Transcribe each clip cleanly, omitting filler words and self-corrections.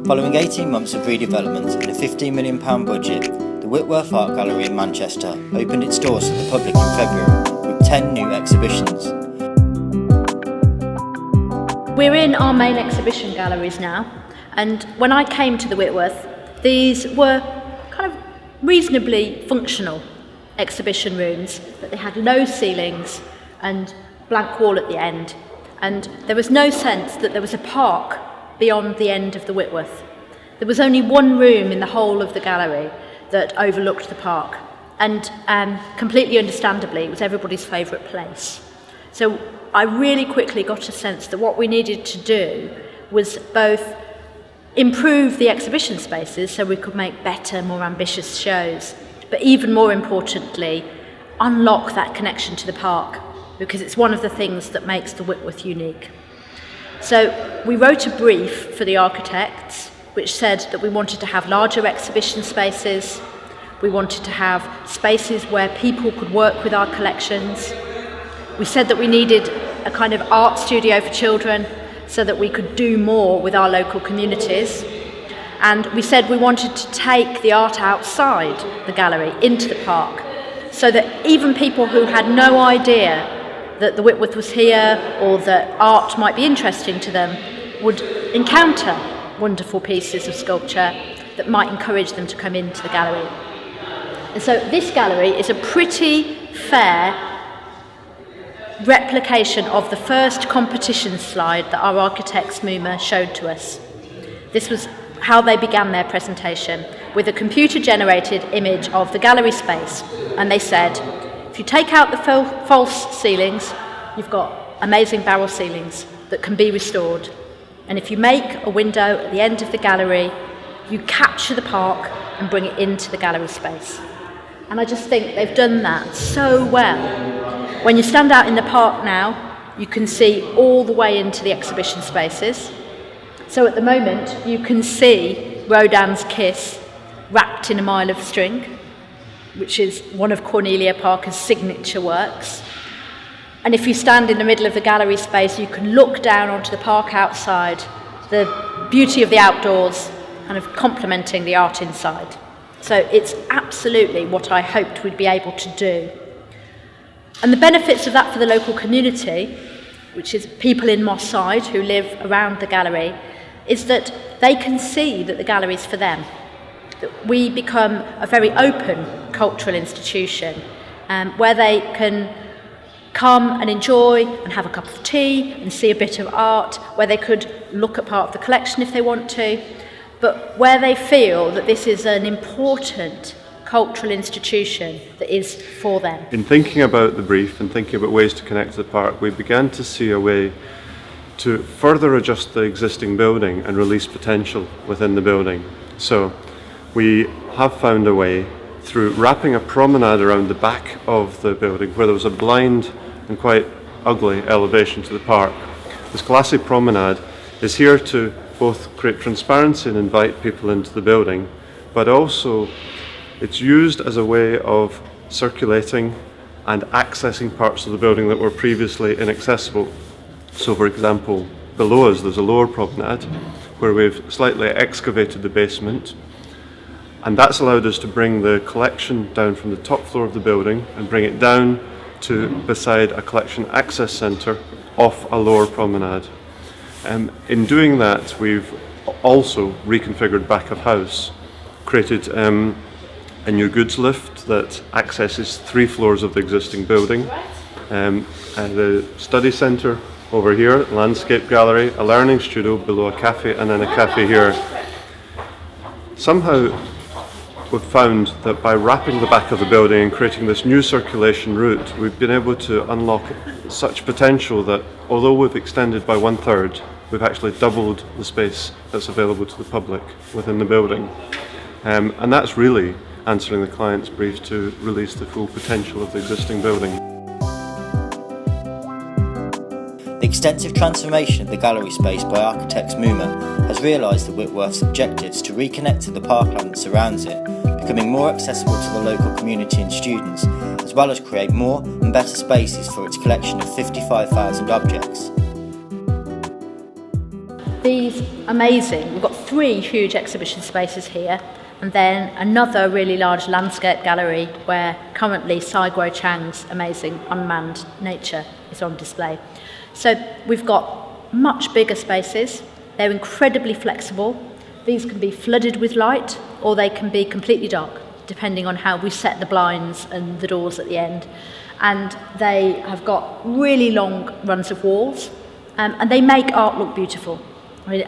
Following 18 months of redevelopment and a £15 million budget, the Whitworth Art Gallery in Manchester opened its doors to the public in February with 10 new exhibitions. We're in our main exhibition galleries now, and when I came to the Whitworth, these were kind of reasonably functional exhibition rooms, but they had low ceilings and blank wall at the end, and there was no sense that there was a park beyond the end of the Whitworth. There was only one room in the whole of the gallery that overlooked the park, and completely understandably it was everybody's favourite place. So I really quickly got a sense that what we needed to do was both improve the exhibition spaces so we could make better, more ambitious shows, but even more importantly, unlock that connection to the park, because it's one of the things that makes the Whitworth unique. So we wrote a brief for the architects which said that we wanted to have larger exhibition spaces, we wanted to have spaces where people could work with our collections. We said that we needed a kind of art studio for children so that we could do more with our local communities. And we said we wanted to take the art outside the gallery into the park so that even people who had no idea that the Whitworth was here or that art might be interesting to them would encounter wonderful pieces of sculpture that might encourage them to come into the gallery. And so this gallery is a pretty fair replication of the first competition slide that our architects MUMA showed to us. This was how they began their presentation, with a computer-generated image of the gallery space. And they said, if you take out the false ceilings, you've got amazing barrel ceilings that can be restored. And if you make a window at the end of the gallery, you capture the park and bring it into the gallery space. And I just think they've done that so well. When you stand out in the park now, you can see all the way into the exhibition spaces. So at the moment, you can see Rodin's Kiss wrapped in a mile of string, which is one of Cornelia Parker's signature works. And if you stand in the middle of the gallery space, you can look down onto the park outside, the beauty of the outdoors, kind of complementing the art inside. So it's absolutely what I hoped we'd be able to do. And the benefits of that for the local community, which is people in Moss Side who live around the gallery, is that they can see that the gallery is for them. That we become a very open cultural institution where they can come and enjoy and have a cup of tea and see a bit of art, where they could look at part of the collection if they want to, but where they feel that this is an important cultural institution that is for them. In thinking about the brief and thinking about ways to connect to the park, we began to see a way to further adjust the existing building and release potential within the building. So we have found a way through wrapping a promenade around the back of the building where there was a blind and quite ugly elevation to the park. This glassy promenade is here to both create transparency and invite people into the building, but also it's used as a way of circulating and accessing parts of the building that were previously inaccessible. So for example, below us there's a lower promenade where we've slightly excavated the basement, and that's allowed us to bring the collection down from the top floor of the building and bring it down to beside a collection access centre off a lower promenade. In doing that, we've also reconfigured back of house, created a new goods lift that accesses 3 floors of the existing building, and the study centre over here, landscape gallery, a learning studio below a cafe, and then a cafe here. Somehow we've found that by wrapping the back of the building and creating this new circulation route, we've been able to unlock such potential that although we've extended by 1/3, we've actually doubled the space that's available to the public within the building. And that's really answering the client's brief to release the full potential of the existing building. The extensive transformation of the gallery space by architects MUMA has realised the Whitworth's objectives to reconnect to the parkland that surrounds it, becoming more accessible to the local community and students, as well as create more and better spaces for its collection of 55,000 objects. these amazing, we've got 3 huge exhibition spaces here, and then another really large landscape gallery where currently Sai Guo Chang's amazing unmanned nature is on display. So we've got much bigger spaces. They're incredibly flexible. These can be flooded with light or they can be completely dark, depending on how we set the blinds and the doors at the end. And they have got really long runs of walls, and they make art look beautiful. I mean,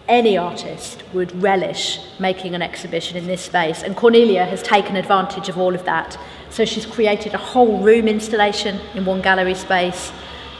any artist would relish making an exhibition in this space, and Cornelia has taken advantage of all of that. So she's created a whole room installation in one gallery space,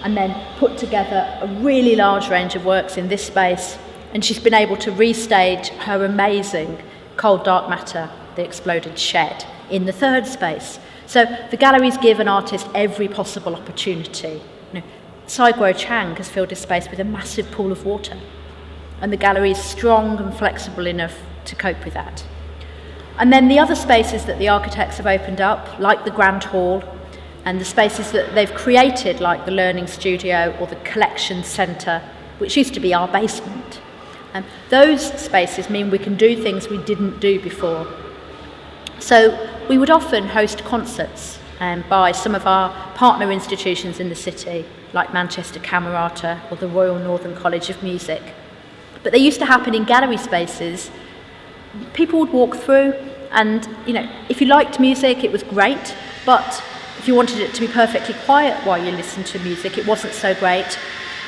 and then put together a really large range of works in this space, and she's been able to restage her amazing Cold Dark Matter, The Exploded Shed, in the 3rd space. So the galleries give an artist every possible opportunity. You know, Sai Guo Chang has filled his space with a massive pool of water, and the gallery is strong and flexible enough to cope with that. And then the other spaces that the architects have opened up, like the Grand Hall, and the spaces that they've created, like the Learning Studio or the Collection Centre, which used to be our basement. Those spaces mean we can do things we didn't do before. So we would often host concerts by some of our partner institutions in the city, like Manchester Camerata or the Royal Northern College of Music. But they used to happen in gallery spaces. People would walk through, and if you liked music, it was great, but if you wanted it to be perfectly quiet while you listened to music, it wasn't so great.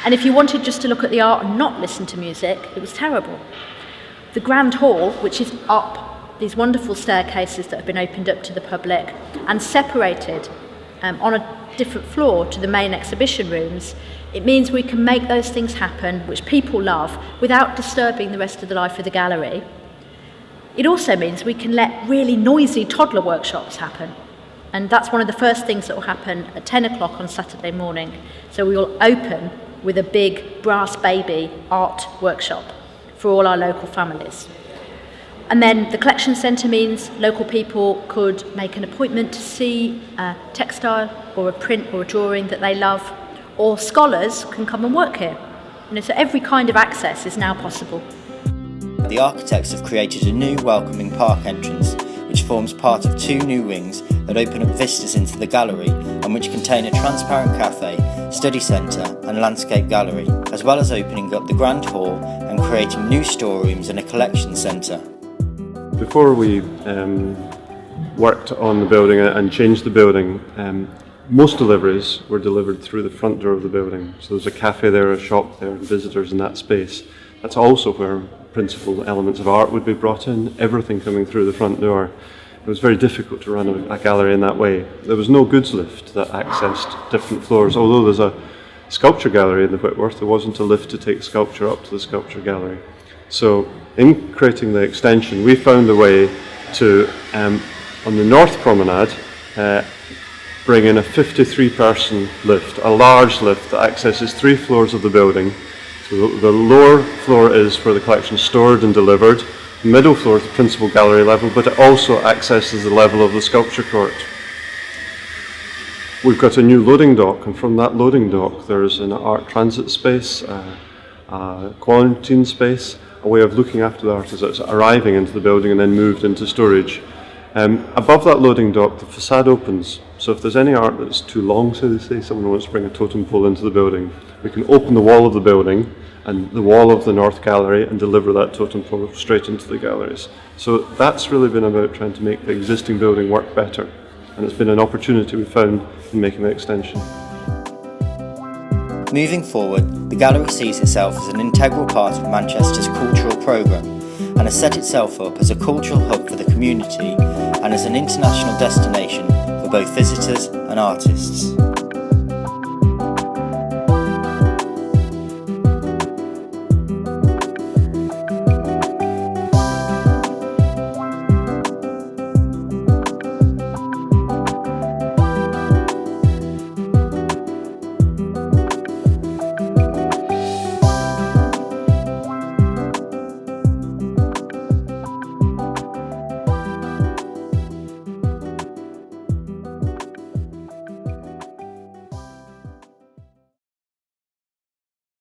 And if you wanted just to look at the art and not listen to music, it was terrible. The Grand Hall, which is up these wonderful staircases that have been opened up to the public and separated on a different floor to the main exhibition rooms, it means we can make those things happen which people love without disturbing the rest of the life of the gallery. It also means we can let really noisy toddler workshops happen. And that's one of the first things that will happen at 10 o'clock on Saturday morning. So we will open with a big brass baby art workshop for all our local families. And then the collection centre means local people could make an appointment to see a textile or a print or a drawing that they love, or scholars can come and work here. So every kind of access is now possible. The architects have created a new welcoming park entrance, which forms part of 2 new wings that open up vistas into the gallery and which contain a transparent cafe, study centre and landscape gallery, as well as opening up the Grand Hall and creating new storerooms and a collection centre. Before we worked on the building and changed the building, most deliveries were delivered through the front door of the building. So there's a cafe there, a shop there, and visitors in that space. That's also where principal elements of art would be brought in, everything coming through the front door. It was very difficult to run a gallery in that way. There was no goods lift that accessed different floors. Although there's a sculpture gallery in the Whitworth, there wasn't a lift to take sculpture up to the sculpture gallery. So in creating the extension, we found a way to, on the North Promenade, bring in a 53-person lift, a large lift that accesses 3 floors of the building. So the lower floor is where the collection is stored and delivered. The middle floor is the principal gallery level, but it also accesses the level of the sculpture court. We've got a new loading dock, and from that loading dock there's an art transit space, a quarantine space, a way of looking after the art as it's arriving into the building and then moved into storage. Above that loading dock, the facade opens, so if there's any art that's too long, so they say someone wants to bring a totem pole into the building, we can open the wall of the building and the wall of the North Gallery and deliver that totem pole straight into the galleries. So that's really been about trying to make the existing building work better, and it's been an opportunity we found in making the extension. Moving forward, the gallery sees itself as an integral part of Manchester's cultural programme and has set itself up as a cultural hub for the community and as an international destination for both visitors and artists.